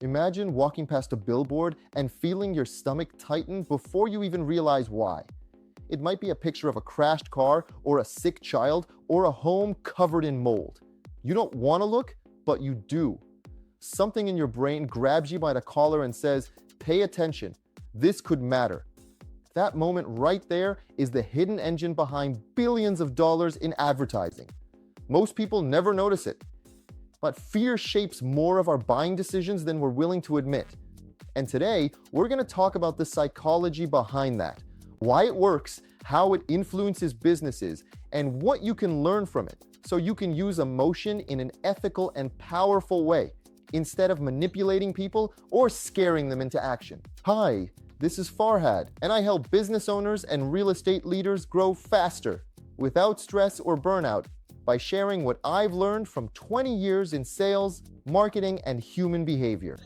Imagine walking past a billboard and feeling your stomach tighten before you even realize why. It might be a picture of a crashed car or a sick child or a home covered in mold. You don't want to look, but you do. Something in your brain grabs you by the collar and says, "Pay attention. This could matter." That moment right there is the hidden engine behind billions of dollars in advertising. Most people never notice it. But fear shapes more of our buying decisions than we're willing to admit. And today, we're going to talk about the psychology behind that, why it works, how it influences businesses, and what you can learn from it so you can use emotion in an ethical and powerful way instead of manipulating people or scaring them into action. Hi, this is Farhad, and I help business owners and real estate leaders grow faster without stress or burnout by sharing what I've learned from 20 years in sales, marketing, and human behavior.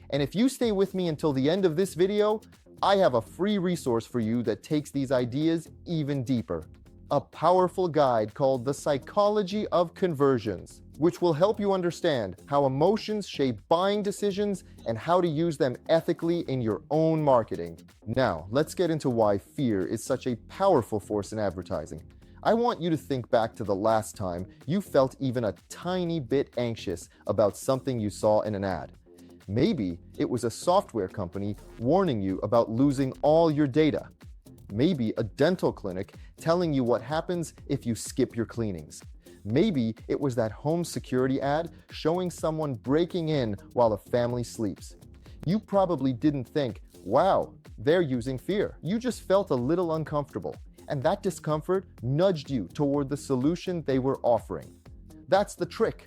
And if you stay with me until the end of this video, I have a free resource for you that takes these ideas even deeper. A powerful guide called The Psychology of Conversions, which will help you understand how emotions shape buying decisions and how to use them ethically in your own marketing. Now, let's get into why fear is such a powerful force in advertising. I want you to think back to the last time you felt even a tiny bit anxious about something you saw in an ad. Maybe it was a software company warning you about losing all your data. Maybe a dental clinic telling you what happens if you skip your cleanings. Maybe it was that home security ad showing someone breaking in while a family sleeps. You probably didn't think, "Wow, they're using fear." You just felt a little uncomfortable. And that discomfort nudged you toward the solution they were offering. That's the trick.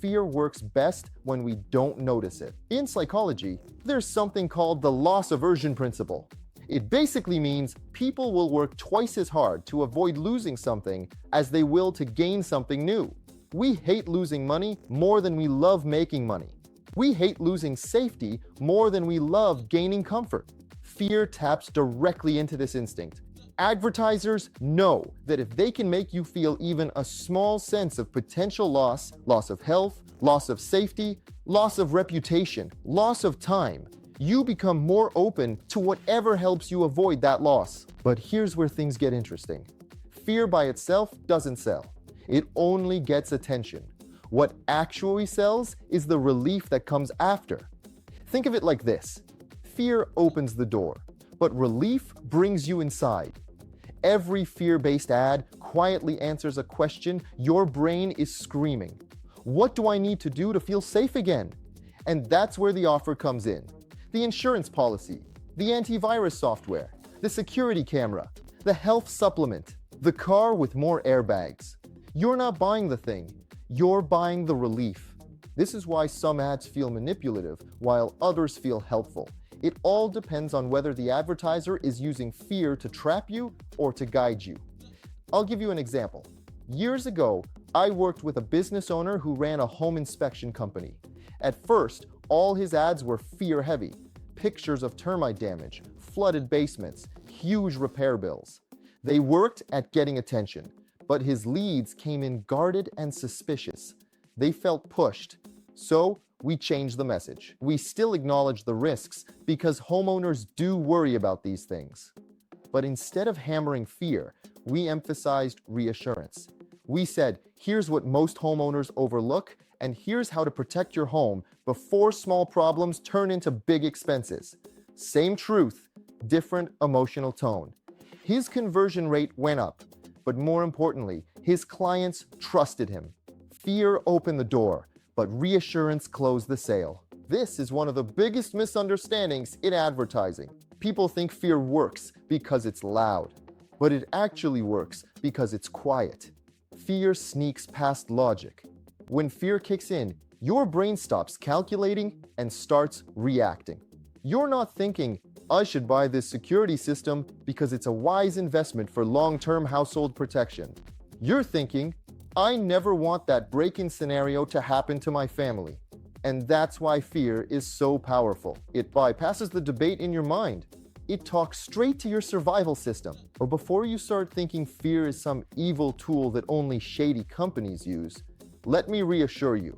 Fear works best when we don't notice it. In psychology, there's something called the loss aversion principle. It basically means people will work twice as hard to avoid losing something as they will to gain something new. We hate losing money more than we love making money. We hate losing safety more than we love gaining comfort. Fear taps directly into this instinct. Advertisers know that if they can make you feel even a small sense of potential loss, loss of health, loss of safety, loss of reputation, loss of time, you become more open to whatever helps you avoid that loss. But here's where things get interesting. Fear by itself doesn't sell. It only gets attention. What actually sells is the relief that comes after. Think of it like this. Fear opens the door, but relief brings you inside. Every fear-based ad quietly answers a question your brain is screaming. What do I need to do to feel safe again? And that's where the offer comes in. The insurance policy, the antivirus software, the security camera, the health supplement, the car with more airbags. You're not buying the thing, you're buying the relief. This is why some ads feel manipulative while others feel helpful. It all depends on whether the advertiser is using fear to trap you or to guide you. I'll give you an example. Years ago, I worked with a business owner who ran a home inspection company. At first, all his ads were fear-heavy. Pictures of termite damage, flooded basements, huge repair bills. They worked at getting attention, but his leads came in guarded and suspicious. They felt pushed. So, we changed the message. We still acknowledge the risks because homeowners do worry about these things. But instead of hammering fear, we emphasized reassurance. We said, here's what most homeowners overlook, and here's how to protect your home before small problems turn into big expenses. Same truth, different emotional tone. His conversion rate went up, but more importantly, his clients trusted him. Fear opened the door, but reassurance closed the sale. This is one of the biggest misunderstandings in advertising. People think fear works because it's loud, but it actually works because it's quiet. Fear sneaks past logic. When fear kicks in, your brain stops calculating and starts reacting. You're not thinking, "I should buy this security system because it's a wise investment for long-term household protection." You're thinking, "I never want that break-in scenario to happen to my family." And that's why fear is so powerful. It bypasses the debate in your mind. It talks straight to your survival system. But before you start thinking fear is some evil tool that only shady companies use, let me reassure you.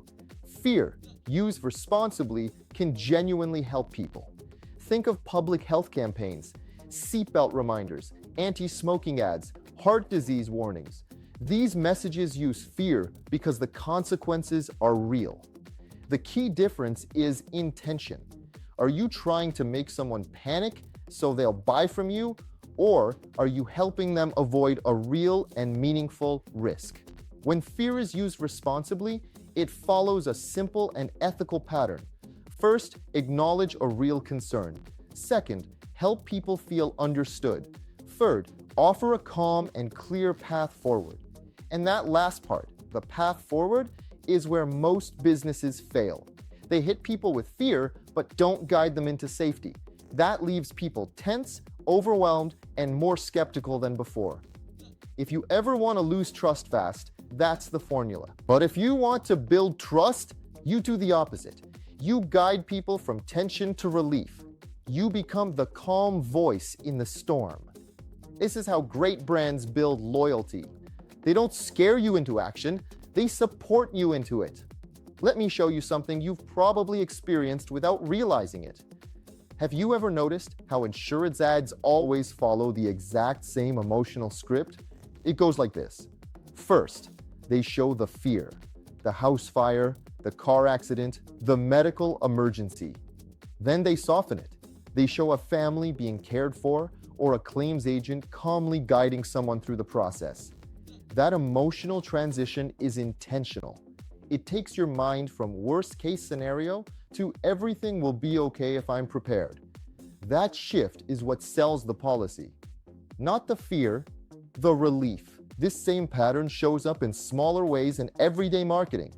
Fear, used responsibly, can genuinely help people. Think of public health campaigns, seatbelt reminders, anti-smoking ads, heart disease warnings. These messages use fear because the consequences are real. The key difference is intention. Are you trying to make someone panic so they'll buy from you, or are you helping them avoid a real and meaningful risk? When fear is used responsibly, it follows a simple and ethical pattern. First, acknowledge a real concern. Second, help people feel understood. Third, offer a calm and clear path forward. And that last part, the path forward, is where most businesses fail. They hit people with fear, but don't guide them into safety. That leaves people tense, overwhelmed, and more skeptical than before. If you ever want to lose trust fast, that's the formula. But if you want to build trust, you do the opposite. You guide people from tension to relief. You become the calm voice in the storm. This is how great brands build loyalty. They don't scare you into action, they support you into it. Let me show you something you've probably experienced without realizing it. Have you ever noticed how insurance ads always follow the exact same emotional script? It goes like this. First, they show the fear, the house fire, the car accident, the medical emergency. Then they soften it. They show a family being cared for or a claims agent calmly guiding someone through the process. That emotional transition is intentional. It takes your mind from worst case scenario to everything will be okay if I'm prepared. That shift is what sells the policy. Not the fear, the relief. This same pattern shows up in smaller ways in everyday marketing.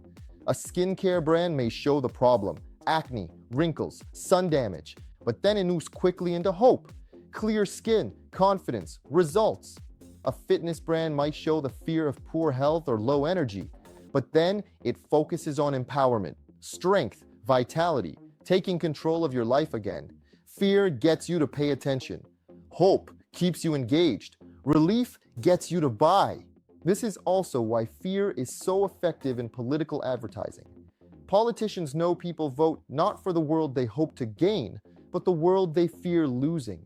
A skincare brand may show the problem, acne, wrinkles, sun damage, but then it moves quickly into hope, clear skin, confidence, results. A fitness brand might show the fear of poor health or low energy, but then it focuses on empowerment, strength, vitality, taking control of your life again. Fear gets you to pay attention. Hope keeps you engaged. Relief gets you to buy. This is also why fear is so effective in political advertising. Politicians know people vote not for the world they hope to gain, but the world they fear losing.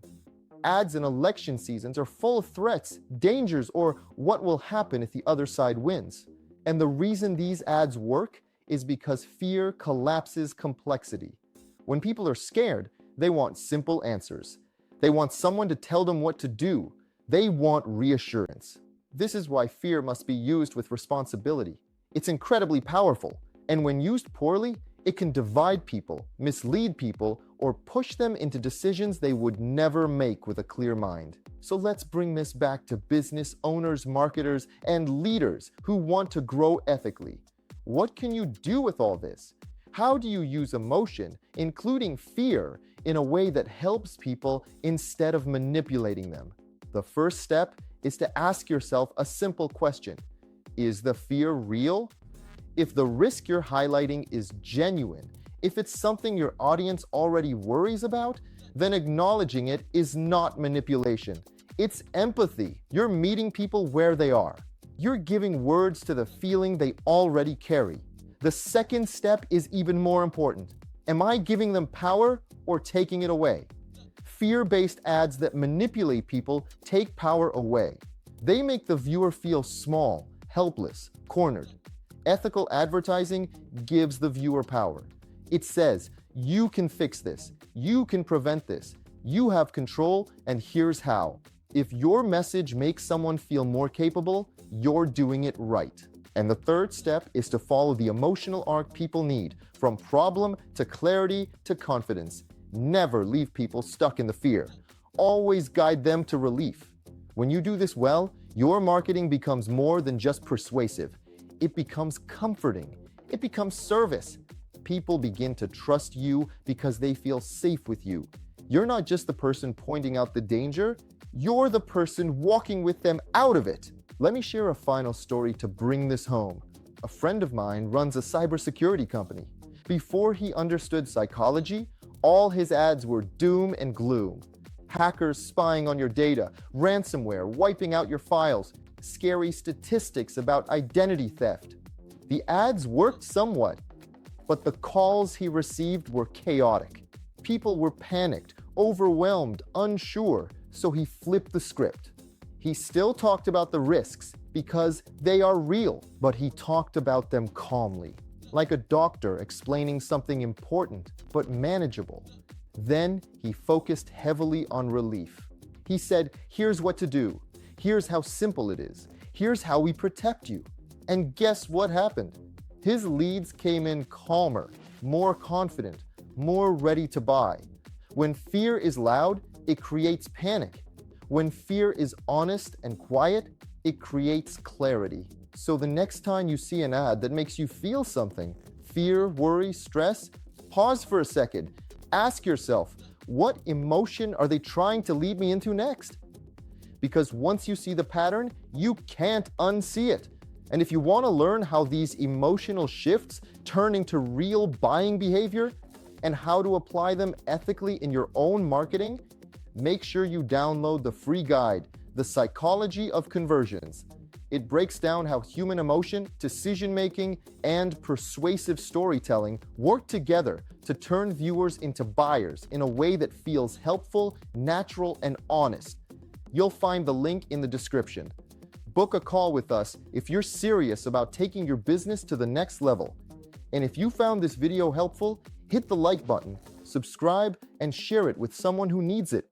Ads in election seasons are full of threats, dangers, or what will happen if the other side wins. And the reason these ads work is because fear collapses complexity. When people are scared, they want simple answers. They want someone to tell them what to do. They want reassurance. This is why fear must be used with responsibility. It's incredibly powerful, and when used poorly, it can divide people, mislead people, or push them into decisions they would never make with a clear mind. So let's bring this back to business owners, marketers, and leaders who want to grow ethically. What can you do with all this? How do you use emotion, including fear, in a way that helps people instead of manipulating them? The first step is to ask yourself a simple question. Is the fear real? If the risk you're highlighting is genuine, if it's something your audience already worries about, then acknowledging it is not manipulation. It's empathy. You're meeting people where they are. You're giving words to the feeling they already carry. The second step is even more important. Am I giving them power or taking it away? Fear-based ads that manipulate people take power away. They make the viewer feel small, helpless, cornered. Ethical advertising gives the viewer power. It says, you can fix this, you can prevent this, you have control, and here's how. If your message makes someone feel more capable, you're doing it right. And the third step is to follow the emotional arc people need, from problem to clarity to confidence. Never leave people stuck in the fear. Always guide them to relief. When you do this well, your marketing becomes more than just persuasive. It becomes comforting. It becomes service. People begin to trust you because they feel safe with you. You're not just the person pointing out the danger, you're the person walking with them out of it. Let me share a final story to bring this home. A friend of mine runs a cybersecurity company. Before he understood psychology, all his ads were doom and gloom. Hackers spying on your data, ransomware wiping out your files, scary statistics about identity theft. The ads worked somewhat, But the calls he received were chaotic. People were panicked, overwhelmed, unsure, so he flipped the script. He still talked about the risks because they are real, but he talked about them calmly, like a doctor explaining something important but manageable. Then he focused heavily on relief. He said, here's what to do. Here's how simple it is. Here's how we protect you. And guess what happened? His leads came in calmer, more confident, more ready to buy. When fear is loud, it creates panic. When fear is honest and quiet, it creates clarity. So the next time you see an ad that makes you feel something, fear, worry, stress, pause for a second. Ask yourself, what emotion are they trying to lead me into next? Because once you see the pattern, you can't unsee it. And if you want to learn how these emotional shifts turn into real buying behavior and how to apply them ethically in your own marketing, make sure you download the free guide, The Psychology of Conversions. It breaks down how human emotion, decision-making, and persuasive storytelling work together to turn viewers into buyers in a way that feels helpful, natural, and honest. You'll find the link in the description. Book a call with us if you're serious about taking your business to the next level. And if you found this video helpful, hit the like button, subscribe, and share it with someone who needs it.